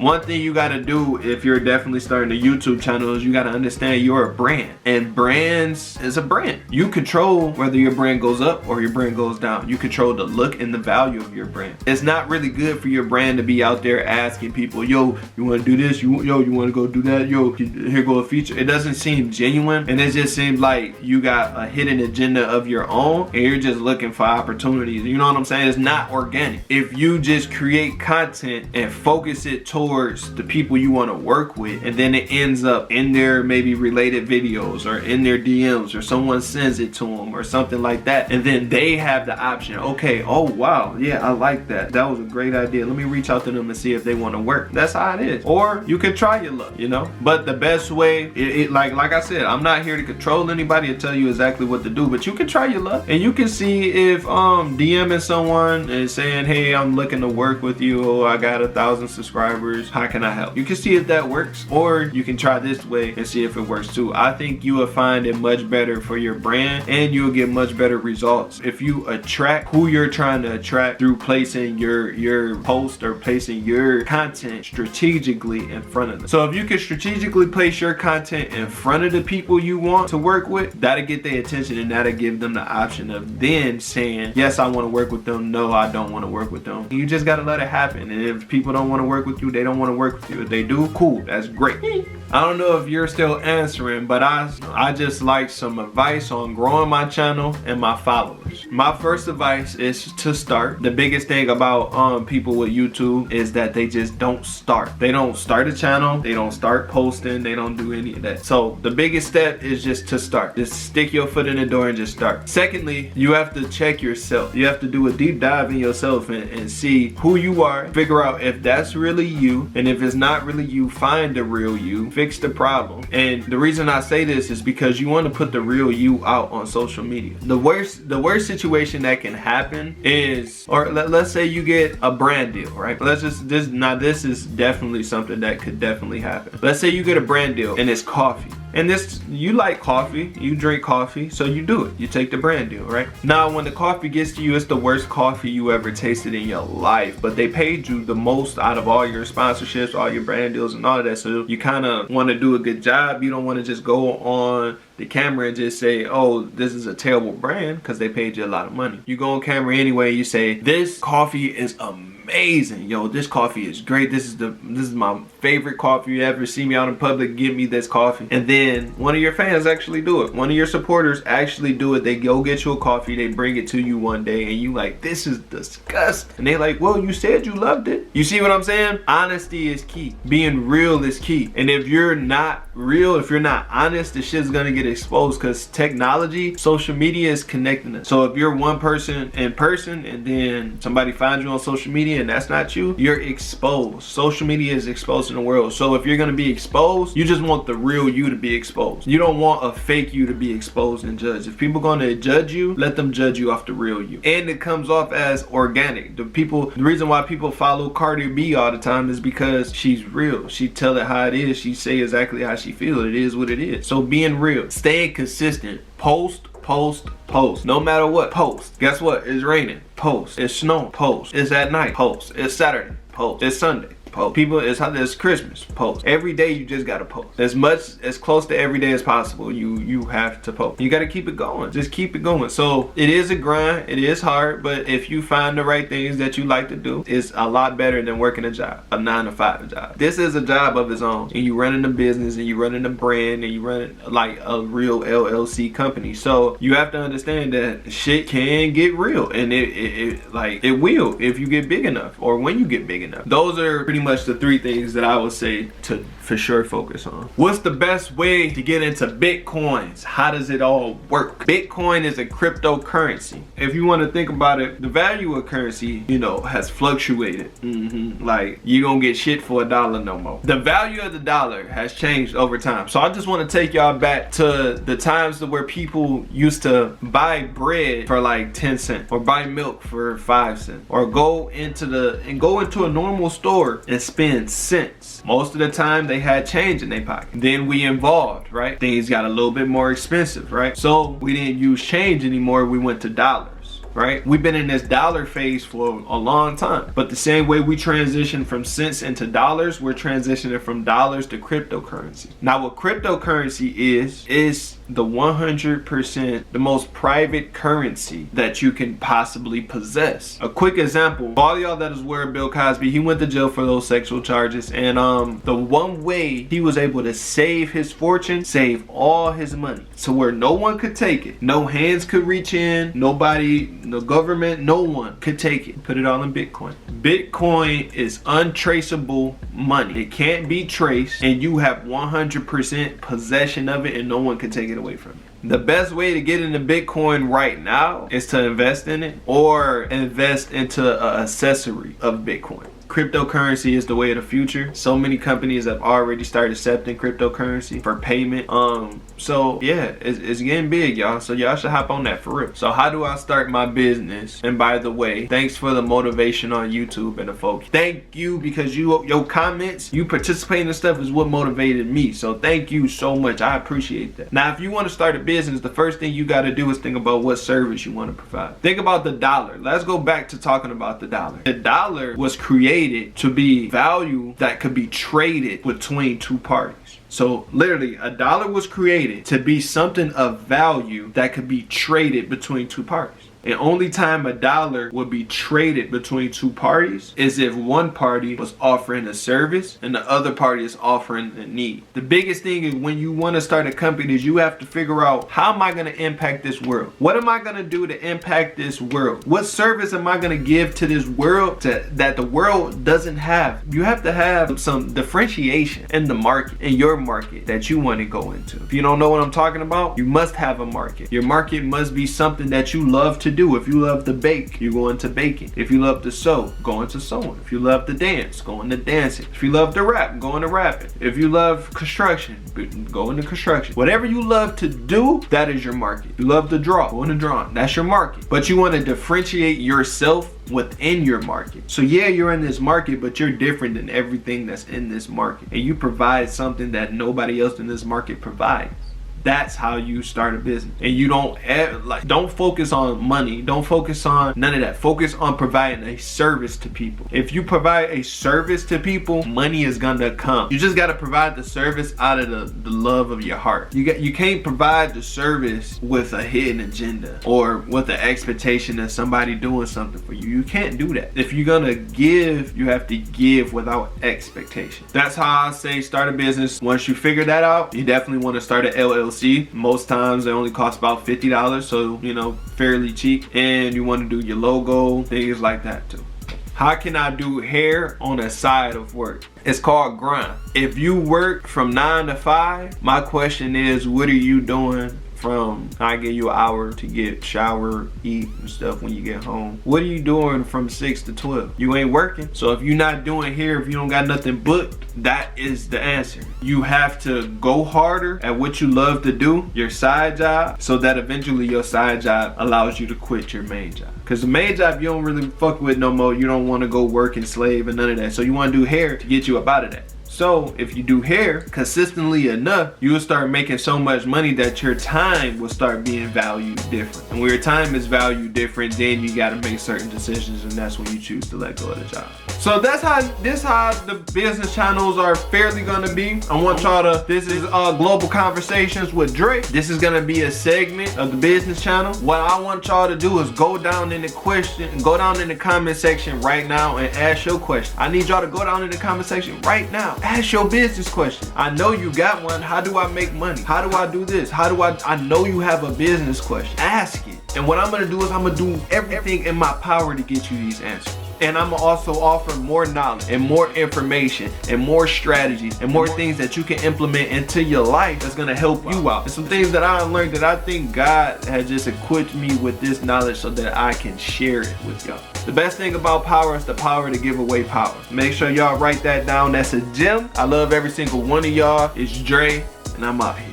One thing you gotta do if you're definitely starting a YouTube channel is you gotta understand you're a brand, and brands is a brand. You control whether your brand goes up or your brand goes down. You control the look and the value of your brand. It's not really good for your brand to be out there asking people, yo, you wanna do this? You wanna go do that? Yo, here go a feature. It doesn't seem genuine, and it just seems like you got a hidden agenda of your own and you're just looking for opportunities. You know what I'm saying? It's not organic. If you just create content and focus it towards the people you want to work with, and then it ends up in their maybe related videos or in their DMs, or someone sends it to them or something like that, and then they have the option, okay, oh wow, yeah, I like that. That was a great idea. Let me reach out to them and see if they want to work. That's how it is. Or you can try your luck, you know? But the best way, like I said, I'm not here to control anybody or tell you exactly what to do, but you can try your luck and you can see if DMing someone and saying, hey, I'm looking to work with you, oh, I got 1,000 subscribers, how can I help? You can see if that works, or you can try this way and see if it works too. I think you will find it much better for your brand, and you'll get much better results if you attract who you're trying to attract through placing your post or placing your content strategically in front of them. So if you can strategically place your content in front of the people you want to work with, that'll get their attention, and that'll give them the option of then saying, yes, I want to work with them, no, I don't want to work with them. You just gotta let it happen. And if people don't want to work with you, they don't want to work with you. If they do, cool, that's great. I don't know if you're still answering, but I just like some advice on growing my channel and my followers. My first advice is to start. The biggest thing about people with YouTube is that they just don't start. They don't start a channel, they don't start posting, they don't do any of that. So the biggest step is just to start. Just stick your foot in the door and just start. Secondly, you have to check yourself. You have to do a deep dive in yourself and see who you are, figure out if that's really you, and if it's not really you, find the real you, fix the problem. And the reason I say this is because you want to put the real you out on social media. The worst situation that can happen is, or let's say you get a brand deal, right? This is definitely something that could definitely happen. Let's say you get a brand deal and it's coffee. And this, you like coffee, you drink coffee, so you do it. You take the brand deal, right? Now, when the coffee gets to you, it's the worst coffee you ever tasted in your life, but they paid you the most out of all your sponsorships, all your brand deals and all of that. So you kind of want to do a good job. You don't want to just go on the camera and just say, oh, this is a terrible brand, because they paid you a lot of money. You go on camera anyway, you say, this coffee is amazing, yo, this coffee is great, this is my favorite coffee you ever. See me out in public, give me this coffee. And then one of your fans actually do it, one of your supporters actually do it. They go get you a coffee, they bring it to you one day, and you like, this is disgusting, and they like, well, you said you loved it. You see what I'm saying? Honesty is key. Being real is key. And if you're not real, if you're not honest, the shit's gonna get exposed, because technology, social media is connecting us. So if you're one person in person and then somebody finds you on social media and that's not you, you're exposed. Social media is exposing the world. So if you're gonna be exposed, you just want the real you to be exposed. You don't want a fake you to be exposed and judged. If people gonna judge you, let them judge you off the real you. And it comes off as organic. The reason why people follow Cardi B all the time is because she's real. She tell it how it is. She say exactly how she feels. It is what it is. So being real, staying consistent, post, no matter what, post. Guess what? It's raining, post. It's snowing, post. It's at night, post. It's Saturday, post. It's Sunday, post. People, it's Christmas, post. Every day you just gotta post. As close to every day as possible, you have to post. You gotta keep it going. Just keep it going. So it is a grind, it is hard, but if you find the right things that you like to do, it's a lot better than working a job, a 9-to-5 job. This is a job of its own, and you running a business, and you running a brand, and you running like a real LLC company. So you have to understand that shit can get real, and it will if you get big enough, or when you get big enough. Those are pretty much the 3 things that I would say to for sure focus on. What's the best way to get into Bitcoins? How does it all work? Bitcoin is a cryptocurrency. If you want to think about it, the value of currency, you know, has fluctuated. Like, you gonna get shit for $1 no more. The value of the dollar has changed over time. So I just want to take y'all back to the times where people used to buy bread for like 10 cents, or buy milk for 5 cents, or go into a normal store and spend cents. Most of the time they had change in their pocket. Then we evolved, right? Things got a little bit more expensive, right? So we didn't use change anymore, we went to dollars. right? We've been in this dollar phase for a long time. But the same way we transition from cents into dollars, we're transitioning from dollars to cryptocurrency. Now what cryptocurrency is the 100% the most private currency that you can possibly possess. A quick example, all y'all that is aware of Bill Cosby, he went to jail for those sexual charges, and the one way he was able to save his fortune, save all his money, so where no one could take it, no hands could reach in, nobody, no government, no one could take it, put it all in Bitcoin. Bitcoin is untraceable money. It can't be traced, and you have 100% possession of it, and no one can take it away from you. The best way to get into Bitcoin right now is to invest in it or invest into an accessory of Bitcoin. Cryptocurrency is the way of the future. So many companies have already started accepting cryptocurrency for payment. So yeah, it's getting big, y'all. So y'all should hop on that for real. So how do I start my business? And by the way, thanks for the motivation on YouTube and the folks. Thank you, because your comments, you participating in stuff is what motivated me. So thank you so much. I appreciate that. Now, if you want to start a business, the first thing you got to do is think about what service you want to provide. Think about the dollar. Let's go back to talking about the dollar. The dollar was created to be value that could be traded between two parties. So literally, a dollar was created to be something of value that could be traded between two parties. And only time a dollar would be traded between two parties is if one party was offering a service and the other party is offering a need. The biggest thing is when you want to start a company is you have to figure out, how am I going to impact this world? What am I going to do to impact this world? What service am I going to give to this world that the world doesn't have? You have to have some differentiation in the market, in your market that you want to go into. If you don't know what I'm talking about, you must have a market. Your market must be something that you love to do. If you love to bake, you go into baking. If you love to sew, go into sewing. If you love to dance, go into dancing. If you love to rap, go into rapping. If you love construction, go into construction. Whatever you love to do, that is your market. You love to draw, go into drawing. That's your market. But you want to differentiate yourself within your market. So yeah, you're in this market, but you're different than everything that's in this market. And you provide something that nobody else in this market provides. That's how you start a business. And you don't focus on money. Don't focus on none of that. Focus on providing a service to people. If you provide a service to people, money is gonna come. You just gotta provide the service out of the love of your heart. You can't provide the service with a hidden agenda or with the expectation that somebody doing something for you. You can't do that. If you're gonna give, you have to give without expectation. That's how I say start a business. Once you figure that out, you definitely want to start an LLC. Most times they only cost about $50, so you know, fairly cheap. And you want to do your logo, things like that too. How can I do hair on the side of work? It's called grind. If you work from 9 to 5, my question is, what are you doing from, I give you an hour to get shower, eat and stuff when you get home? What are you doing from 6 to 12? You ain't working. So if you're not doing hair, if you don't got nothing booked, that is the answer. You have to go harder at what you love to do, your side job, so that eventually your side job allows you to quit your main job. Because the main job you don't really fuck with no more. You don't want to go work and slave and none of that. So you want to do hair to get you up out of that. So if you do hair consistently enough, you will start making so much money that your time will start being valued different. And when your time is valued different, then you got to make certain decisions, and that's when you choose to let go of the job. So that's how the business channels are fairly gonna be. I want y'all to, this is Global Conversations with Dre. This is gonna be a segment of the business channel. What I want y'all to do is go down in the comment section right now and ask your question. I need y'all to go down in the comment section right now. Ask your business question. I know you got one. How do I make money? How do I do this? I know you have a business question. Ask it. And what I'm gonna do is I'm gonna do everything in my power to get you these answers. And I'm gonna also offer more knowledge and more information and more strategies and more things that you can implement into your life that's gonna help you out. And some things that I learned that I think God has just equipped me with this knowledge so that I can share it with y'all. The best thing about power is the power to give away power. Make sure y'all write that down. That's a gem. I love every single one of y'all. It's Dre, and I'm out here.